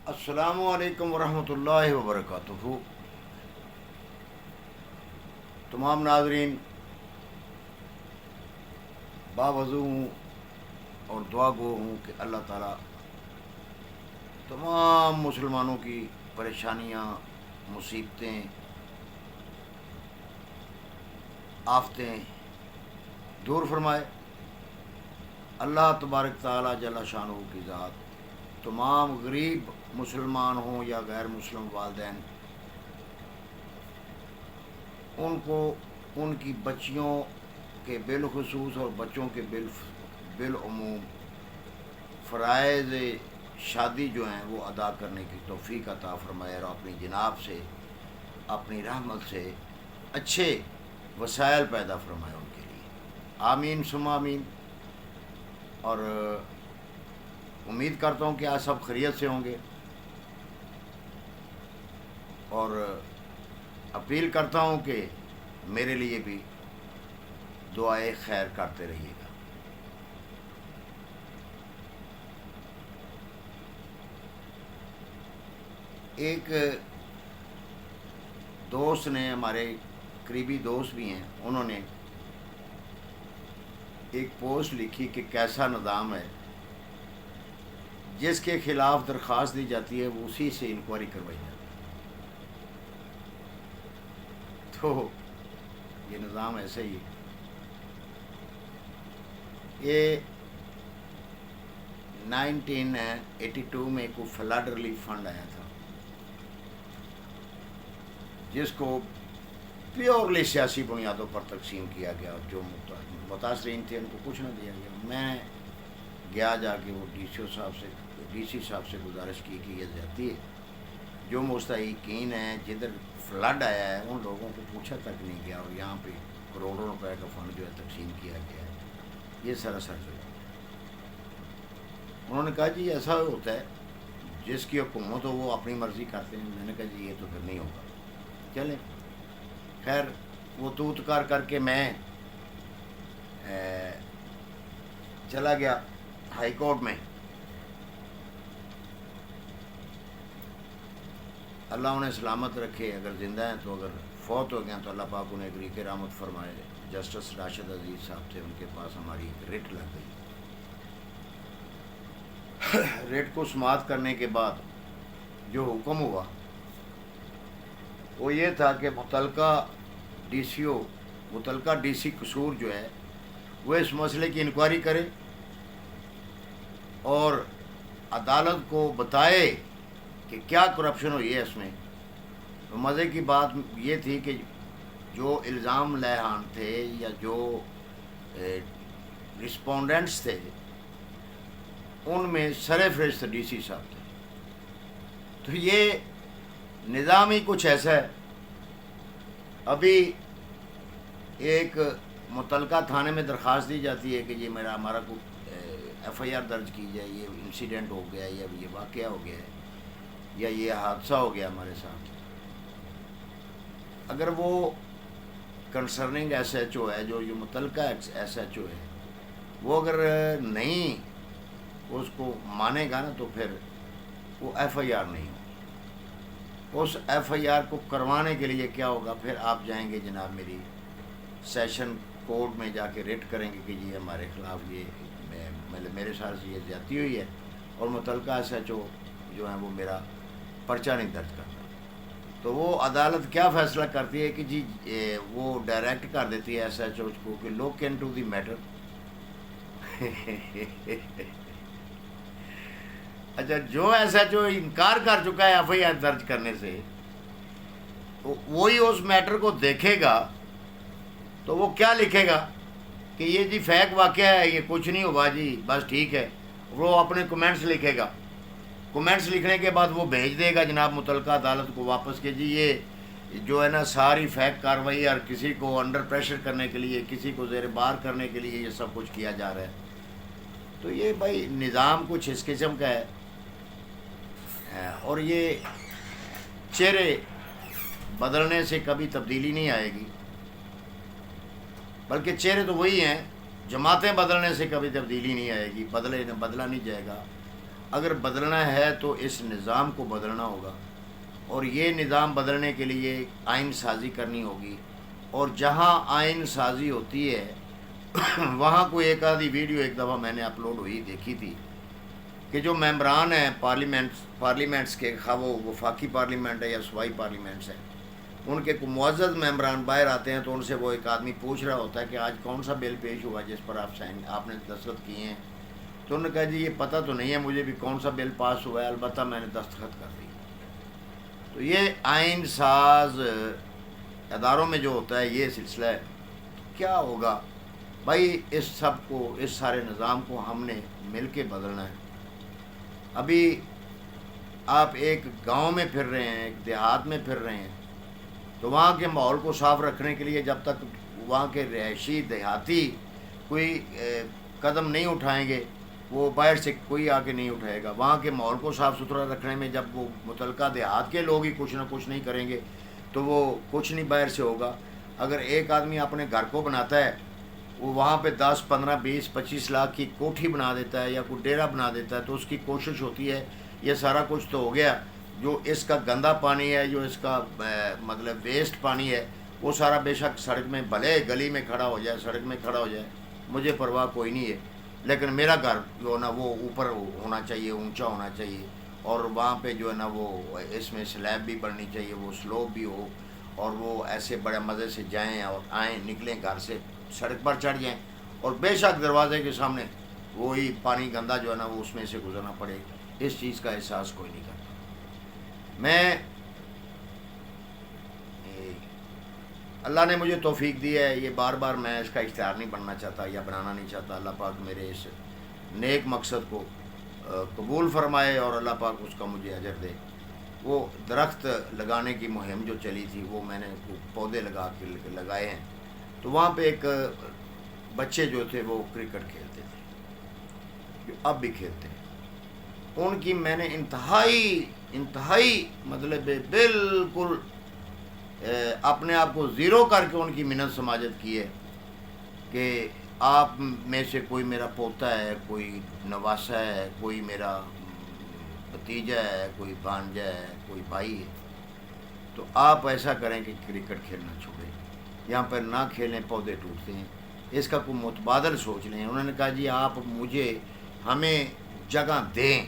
السلام علیکم ورحمۃ اللہ وبرکاتہ۔ تمام ناظرین باوضو ہوں اور دعا گو ہوں کہ اللہ تعالیٰ تمام مسلمانوں کی پریشانیاں، مصیبتیں، آفتیں دور فرمائے۔ اللہ تبارک تعالیٰ جل شانہ کی ذات تمام غریب مسلمان ہوں یا غیر مسلم والدین، ان کو ان کی بچیوں کے بالخصوص اور بچوں کے بالعموم فرائض شادی جو ہیں وہ ادا کرنے کی توفیق عطا فرمائے، اور اپنی جناب سے، اپنی رحمت سے اچھے وسائل پیدا فرمائے ان کے لیے۔ آمین ثم آمین۔ اور امید کرتا ہوں کہ آپ سب خیریت سے ہوں گے، اور اپیل کرتا ہوں کہ میرے لیے بھی دعائے خیر کرتے رہیے گا۔ ایک دوست نے، ہمارے قریبی دوست بھی ہیں، انہوں نے ایک پوسٹ لکھی کہ کیسا نظام ہے، جس کے خلاف درخواست دی جاتی ہے وہ اسی سے انکوائری کروائی جاتی ہے۔ تو یہ نظام ایسے ہی ہے۔ یہ 1982 میں کوئی فلڈ ریلیف فنڈ آیا تھا، جس کو پیورلی سیاسی بنیادوں پر تقسیم کیا گیا، اور جو متاثرین تھے ان کو کچھ نہ دیا گیا۔ میں گیا جا کے وہ ڈی سی صاحب سے گزارش کی کہ یہ زیادتی ہے۔ جو مستحقین ہیں، جدھر فلڈ آیا ہے، ان لوگوں کو پوچھا تک نہیں گیا، اور یہاں پہ کروڑوں روپے کا فنڈ جو ہے تقسیم کیا گیا ہے۔ یہ سراسر جو ہے، انہوں نے کہا جی ایسا ہوتا ہے، جس کی حکومت ہو وہ اپنی مرضی کرتے ہیں۔ میں نے کہا جی یہ تو پھر نہیں ہوگا، چلیں۔ خیر وہ توتکار کر کے میں چلا گیا ہائی کورٹ میں۔ اللہ انہیں سلامت رکھے، اگر زندہ ہیں تو، اگر فوت ہو گئے تو اللہ پاک انہیں غریق رحمت فرمائے۔ جسٹس راشد عزیز صاحب تھے، ان کے پاس ہماری ریٹ لگ گئی۔ ریٹ کو سماعت کرنے کے بعد جو حکم ہوا وہ یہ تھا کہ متعلقہ ڈی سی قصور جو ہے وہ اس مسئلے کی انکوائری کرے، اور عدالت کو بتائے کہ کیا کرپشن ہوئی ہے اس میں۔ تو مزے کی بات یہ تھی کہ جو الزام لہان تھے یا جو رسپونڈنٹس تھے، ان میں سرفہرست ڈی سی صاحب تھے۔ تو یہ نظام ہی کچھ ایسا ہے۔ ابھی ایک متعلقہ تھانے میں درخواست دی جاتی ہے کہ جی ہمارا کو ایف آئی آر درج کی جائے، یہ انسیڈنٹ ہو گیا ہے، یا یہ واقعہ ہو گیا ہے، یا یہ حادثہ ہو گیا ہمارے ساتھ۔ اگر وہ کنسرننگ ایس ایچ او ہے، جو متعلقہ ایس ایچ او ہے، وہ اگر نہیں اس کو مانے گا نا، تو پھر وہ ایف آئی آر نہیں ہوگی۔ اس ایف آئی آر کو کروانے کے لیے کیا ہوگا، پھر آپ جائیں گے جناب میری سیشن کورٹ میں، جا کے ریٹ کریں گے کہ جی ہمارے خلاف یہ میرے ساتھ سے یہ زیادتی ہوئی ہے، اور متعلقہ ایس ایچ او جو ہیں وہ میرا پرچہ نہیں درج کرتا۔ تو وہ عدالت کیا فیصلہ کرتی ہے کہ جی وہ ڈائریکٹ کر دیتی ہے ایس ایچ او کو کہ لک انٹو دی میٹر۔ اچھا، جو ایس ایچ او انکار کر چکا ہے ایف آئی آر درج کرنے سے، وہی اس میٹر کو دیکھے گا تو وہ کیا لکھے گا کہ یہ جی فیک واقعہ ہے، یہ کچھ نہیں ہوا جی، بس ٹھیک ہے۔ وہ اپنے کومنٹس لکھے گا۔ کومنٹس لکھنے کے بعد وہ بھیج دے گا جناب متعلقہ عدالت کو واپس کہ جی یہ جو ہے نا ساری فیک کارروائی، اور کسی کو انڈر پریشر کرنے کے لیے، کسی کو زیر بار کرنے کے لیے یہ سب کچھ کیا جا رہا ہے۔ تو یہ بھائی نظام کچھ اس قسم کا ہے، اور یہ چہرے بدلنے سے کبھی تبدیلی نہیں آئے گی، بلکہ چہرے تو وہی ہیں۔ جماعتیں بدلنے سے کبھی تبدیلی نہیں آئے گی، بدلا نہیں جائے گا۔ اگر بدلنا ہے تو اس نظام کو بدلنا ہوگا، اور یہ نظام بدلنے کے لیے آئین سازی کرنی ہوگی، اور جہاں آئین سازی ہوتی ہے وہاں کوئی ایک آدھی ویڈیو ایک دفعہ میں نے اپلوڈ ہوئی دیکھی تھی کہ جو ممبران ہیں پارلیمنٹس کے، خواہ وہ وفاقی پارلیمنٹ ہے یا صوبائی پارلیمنٹس ہیں، ان کے معزز ممبران باہر آتے ہیں تو ان سے وہ ایک آدمی پوچھ رہا ہوتا ہے کہ آج کون سا بل پیش ہوا جس پر آپ نے دستخط کیے ہیں، تو انہوں نے کہا جی یہ پتہ تو نہیں ہے مجھے بھی کون سا بل پاس ہوا ہے، البتہ میں نے دستخط کر دی۔ تو یہ آئین ساز اداروں میں جو ہوتا ہے یہ سلسلہ ہے، کیا ہوگا بھائی؟ اس سب کو، اس سارے نظام کو ہم نے مل کے بدلنا ہے۔ ابھی آپ ایک گاؤں میں پھر رہے ہیں، ایک دیہات میں پھر رہے ہیں، تو وہاں کے ماحول کو صاف رکھنے کے لیے جب تک وہاں کے رہائشی دیہاتی کوئی قدم نہیں اٹھائیں گے، وہ باہر سے کوئی آ کے نہیں اٹھائے گا۔ وہاں کے ماحول کو صاف ستھرا رکھنے میں جب وہ متعلقہ دیہات کے لوگ ہی کچھ نہ کچھ نہیں کریں گے تو وہ کچھ نہیں باہر سے ہوگا۔ اگر ایک آدمی اپنے گھر کو بناتا ہے، وہ وہاں پہ 10 15 20 25 لاکھ کی کوٹھی بنا دیتا ہے یا کوئی ڈیرا بنا دیتا ہے، تو اس کی کوشش ہوتی ہے یہ سارا کچھ تو ہو گیا، جو اس کا گندا پانی ہے، جو اس کا مطلب ویسٹ پانی ہے، وہ سارا بے شک سڑک میں، بھلے گلی میں کھڑا ہو جائے، سڑک میں کھڑا ہو جائے، مجھے پرواہ کوئی نہیں ہے، لیکن میرا گھر جو ہے نا وہ اوپر ہونا چاہیے، اونچا ہونا چاہیے، اور وہاں پہ جو ہے نا وہ اس میں سلیب بھی بننی چاہیے، وہ سلوپ بھی ہو، اور وہ ایسے بڑے مزے سے جائیں اور آئیں، نکلیں گھر سے، سڑک پر چڑھ جائیں، اور بے شک دروازے کے سامنے وہی پانی گندا جو ہے نا وہ اس میں سے گزرنا پڑے۔ اس چیز کا احساس کوئی نہیں کرتا۔ میں اللہ نے مجھے توفیق دی ہے، یہ بار بار میں اس کا اشتہار نہیں بننا چاہتا یا بنانا نہیں چاہتا۔ اللہ پاک میرے اس نیک مقصد کو قبول فرمائے اور اللہ پاک اس کا مجھے اجر دے۔ وہ درخت لگانے کی مہم جو چلی تھی، وہ میں نے پودے لگائے ہیں، تو وہاں پہ ایک بچے جو تھے وہ کرکٹ کھیلتے تھے، جو اب بھی کھیلتے ہیں۔ ان کی میں نے انتہائی مطلب بالکل اپنے آپ کو زیرو کر کے ان کی منت سماجت کی ہے کہ آپ میں سے کوئی میرا پوتا ہے، کوئی نواسا ہے، کوئی میرا بھتیجا ہے، کوئی بھانجا ہے، کوئی بھائی ہے، تو آپ ایسا کریں کہ کرکٹ کھیلنا چھوڑیں، یہاں پر نہ کھیلیں، پودے ٹوٹتے ہیں، اس کا کوئی متبادل سوچ لیں۔ انہوں نے کہا جی آپ ہمیں جگہ دیں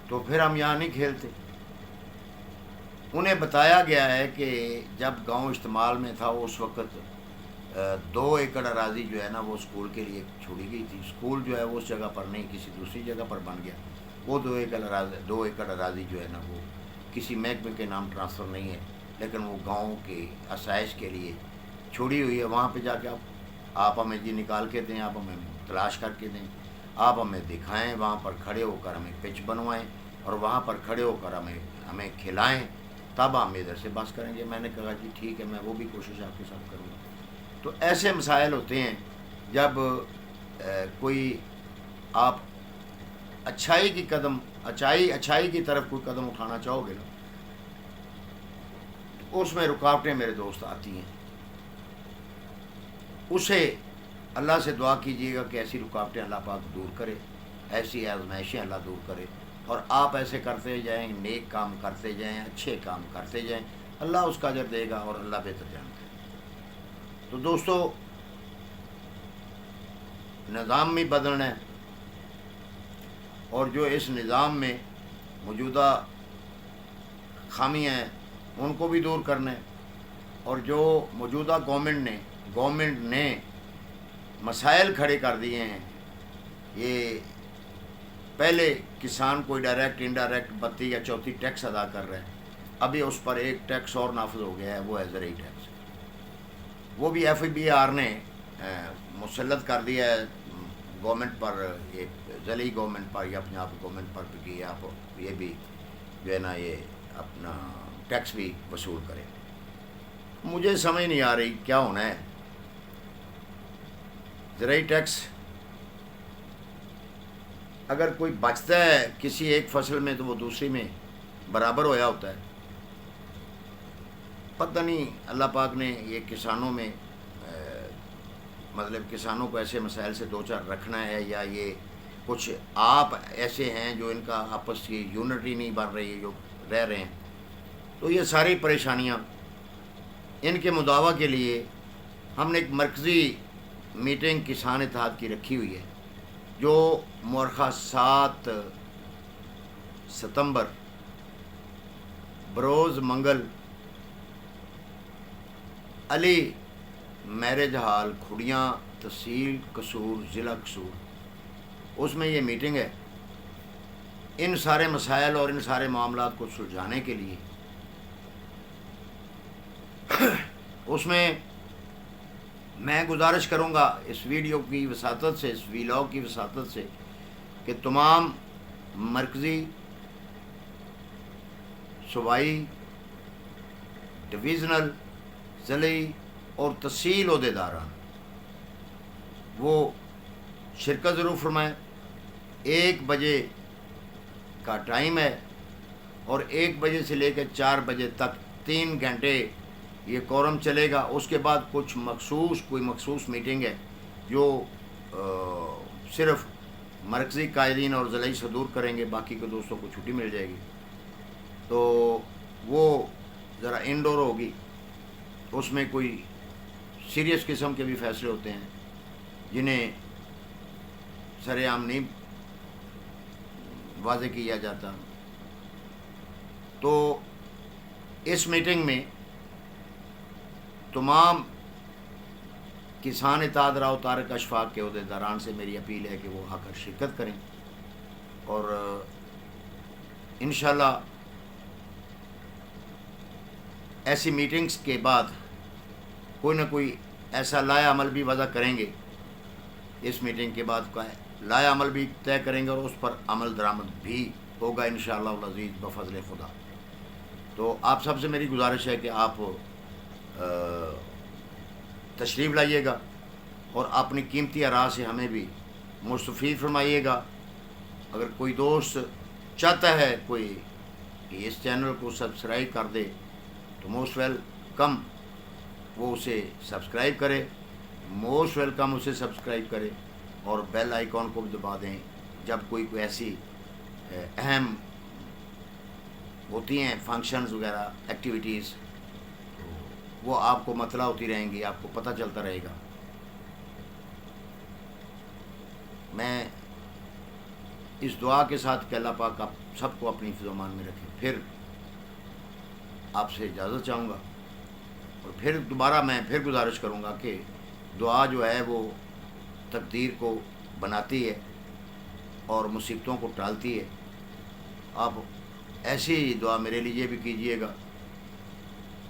تو پھر ہم یہاں نہیں کھیلتے۔ انہیں بتایا گیا ہے کہ جب گاؤں استعمال میں تھا اس وقت 2 ایکڑ اراضی جو ہے نا وہ اسکول کے لیے چھوڑی گئی تھی، اسکول جو ہے وہ اس جگہ پر نہیں، کسی دوسری جگہ پر بن گیا۔ وہ 2 ایکڑ اراضی جو ہے نا وہ کسی محکمے کے نام ٹرانسفر نہیں ہے، لیکن وہ گاؤں کے آسائش کے لیے چھوڑی ہوئی ہے۔ وہاں پہ جا کے آپ ہمیں جی نکال کے دیں، آپ ہمیں تلاش کر کے دیں، آپ ہمیں دکھائیں، وہاں پر کھڑے ہو کر ہمیں پچ بنوائیں اور وہاں پر کھڑے ہو کر ہمیں کھلائیں، تب ہم ادھر سے بس کریں گے۔ میں نے کہا جی ٹھیک ہے، میں وہ بھی کوشش آپ کے ساتھ کروں گا۔ تو ایسے مسائل ہوتے ہیں جب کوئی آپ اچھائی کی طرف کوئی قدم اٹھانا چاہو گے نا، تو اس میں رکاوٹیں میرے دوست آتی ہیں۔ اسے اللہ سے دعا کیجیے گا کہ ایسی رکاوٹیں اللہ پاک دور کرے، ایسی آزمائشیں اللہ دور کرے، اور آپ ایسے کرتے جائیں، نیک کام کرتے جائیں، اچھے کام کرتے جائیں، اللہ اس کا اجر دے گا اور اللہ بہتر جانتا ہے۔ تو دوستو، نظام بھی بدلنا ہے، اور جو اس نظام میں موجودہ خامیاں ہیں ان کو بھی دور کرنا ہے، اور جو موجودہ گورنمنٹ نے مسائل کھڑے کر دیے ہیں، یہ پہلے کسان کوئی ڈائریکٹ انڈائریکٹ 32 یا 34 ٹیکس ادا کر رہا ہے، ابھی اس پر ایک ٹیکس اور نافذ ہو گیا ہے، وہ ہے زرعی ٹیکس۔ وہ بھی FBR نے مسلط کر دیا ہے گورنمنٹ پر، یہ ضلعی گورنمنٹ پر یا پنجاب گورنمنٹ پر کہ آپ یہ بھی جو ہے نا یہ اپنا ٹیکس بھی وصول کریں۔ مجھے سمجھ نہیں آ رہی کیا ہونا ہے۔ زرعی ٹیکس اگر کوئی بچتا ہے کسی ایک فصل میں تو وہ دوسری میں برابر ہویا ہوتا ہے۔ پتہ نہیں اللہ پاک نے یہ کسانوں میں مطلب کسانوں کو ایسے مسائل سے دو چار رکھنا ہے، یا یہ کچھ آپ ایسے ہیں جو ان کا آپس کی یونٹی نہیں بن رہی ہے، جو رہ رہے ہیں. تو یہ ساری پریشانیاں ان کے مداوع کے لیے ہم نے ایک مرکزی میٹنگ کسان اتحاد کی رکھی ہوئی ہے، جو مورخہ 7 ستمبر بروز منگل علی میرج ہال کھڑیاں تحصیل قصور ضلع قصور، اس میں یہ میٹنگ ہے. ان سارے مسائل اور ان سارے معاملات کو سلجھانے کے لیے اس میں میں گزارش کروں گا اس ویڈیو کی وساطت سے، اس ویلاگ کی وساطت سے، کہ تمام مرکزی، صوبائی، ڈویژنل، ضلعی اور تحصیل عہدیداران وہ شرکت ضرور فرمائیں. 1 بجے کا ٹائم ہے اور 1 بجے سے لے کے 4 بجے تک 3 گھنٹے یہ کورم چلے گا. اس کے بعد کوئی مخصوص میٹنگ ہے جو صرف مرکزی قائدین اور ضلعی صدور کریں گے، باقی کے دوستوں کو چھٹی مل جائے گی. تو وہ ذرا انڈور ہوگی، اس میں کوئی سیریس قسم کے بھی فیصلے ہوتے ہیں جنہیں سر عام نہیں واضح کیا جاتا. تو اس میٹنگ میں تمام کسان اتحاد راؤ طارق اشفاق کے عہدیداران سے میری اپیل ہے کہ وہ آ کر شرکت کریں، اور انشاءاللہ ایسی میٹنگز کے بعد کوئی نہ کوئی ایسا لائحہ عمل بھی وضع کریں گے. اس میٹنگ کے بعد کا لائحہ عمل بھی طے کریں گے اور اس پر عمل درآمد بھی ہوگا انشاءاللہ العزیز بفضل خدا. تو آپ سب سے میری گزارش ہے کہ آپ تشریف لائیے گا اور اپنی قیمتی آراء سے ہمیں بھی مستفید فرمائیے گا. اگر کوئی دوست چاہتا ہے کوئی کہ اس چینل کو سبسکرائب کر دے تو موسٹ ویلکم وہ اسے سبسکرائب کرے، موسٹ ویلکم اسے سبسکرائب کرے، اور بیل آئیکن کو بھی دبا دیں. جب کوئی ایسی اہم ہوتی ہیں فنکشنز وغیرہ ایکٹیویٹیز، وہ آپ کو مطلع ہوتی رہیں گی، آپ کو پتہ چلتا رہے گا. میں اس دعا کے ساتھ کہ اللہ پاک آپ سب کو اپنی حفظ و امان میں رکھے، پھر آپ سے اجازت چاہوں گا. اور پھر دوبارہ میں پھر گزارش کروں گا کہ دعا جو ہے وہ تقدیر کو بناتی ہے اور مصیبتوں کو ٹالتی ہے. آپ ایسی دعا میرے لیے بھی کیجئے گا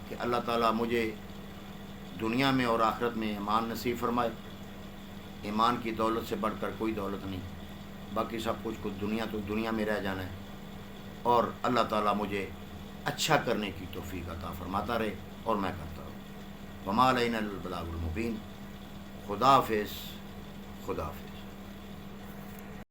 کہ اللہ تعالیٰ مجھے دنیا میں اور آخرت میں ایمان نصیب فرمائے. ایمان کی دولت سے بڑھ کر کوئی دولت نہیں، باقی سب کچھ دنیا میں رہ جانا ہے. اور اللہ تعالیٰ مجھے اچھا کرنے کی توفیق عطا فرماتا رہے اور میں کرتا رہوں. وما علینا الا البلاغ المبین. خدا حافظ.